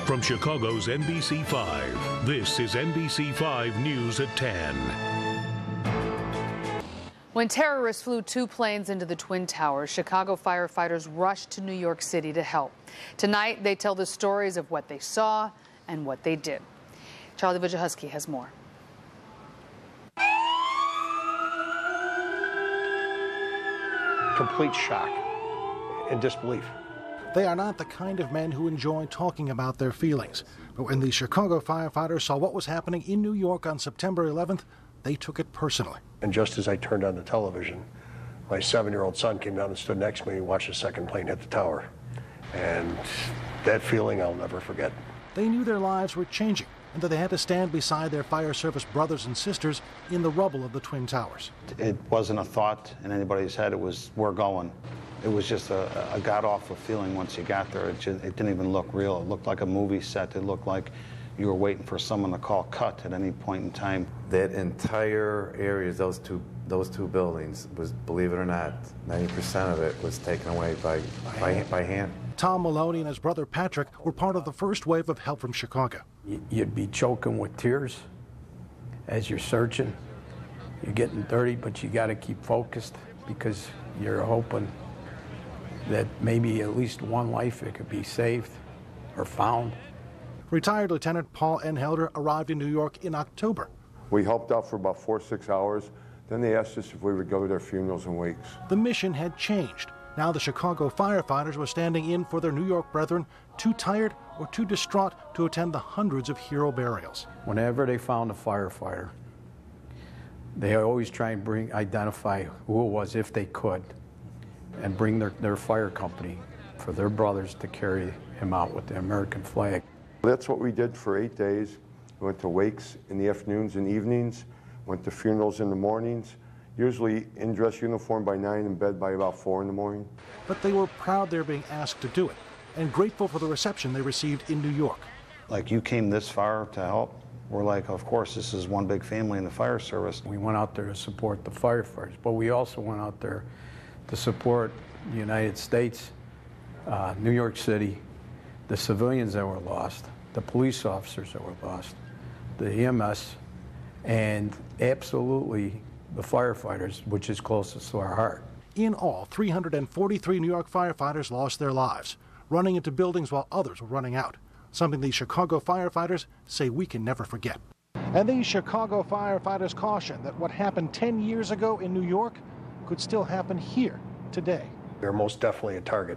From Chicago's NBC 5, this is NBC 5 News at 10. When terrorists flew 2 planes into the Twin Towers, Chicago firefighters rushed to New York City to help. Tonight, they tell the stories of what they saw and what they did. Charlie Wojciechowski has more. Complete shock and disbelief. They are not the kind of men who enjoy talking about their feelings. But when the Chicago firefighters saw what was happening in New York on September 11th, they took it personally. And just as I turned on the television, my 7-year-old son came down and stood next to me and watched the second plane hit the tower. And that feeling I'll never forget. They knew their lives were changing and that they had to stand beside their fire service brothers and sisters in the rubble of the Twin Towers. It wasn't a thought in anybody's head. It was, we're going. It was just a god-awful feeling once you got there. It didn't even look real. It looked like a movie set. It looked like you were waiting for someone to call cut at any point in time. That entire area, those two buildings, was, believe it or not, 90% of it was taken away by hand. Tom Maloney and his brother Patrick were part of the first wave of help from Chicago. You'd be choking with tears as you're searching. You're getting dirty, but you got to keep focused because you're hoping that maybe at least one life it could be saved or found. Retired Lieutenant Paul N. Helder arrived in New York in October. We helped out for about 4 or 6 hours. Then they asked us if we would go to their funerals and wakes. The mission had changed. Now the Chicago firefighters were standing in for their New York brethren, too tired or too distraught to attend the hundreds of hero burials. Whenever they found a firefighter, they always try and identify who it was if they could, and bring their fire company for their brothers to carry him out with the American flag. That's what we did for 8 days. We went to wakes in the afternoons and evenings, went to funerals in the mornings, usually in dress uniform by 9, in bed by about 4 in the morning. But they were proud they were being asked to do it, and grateful for the reception they received in New York. Like, you came this far to help? We're like, of course, this is one big family in the fire service. We went out there to support the firefighters, but we also went out there to support the United States, New York City, the civilians that were lost, the police officers that were lost, the EMS, and absolutely the firefighters, which is closest to our heart. In all, 343 New York firefighters lost their lives, running into buildings while others were running out, something the Chicago firefighters say we can never forget. And these Chicago firefighters caution that what happened 10 years ago in New York could still happen here today. We're most definitely a target,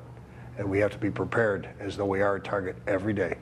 and we have to be prepared as though we are a target every day.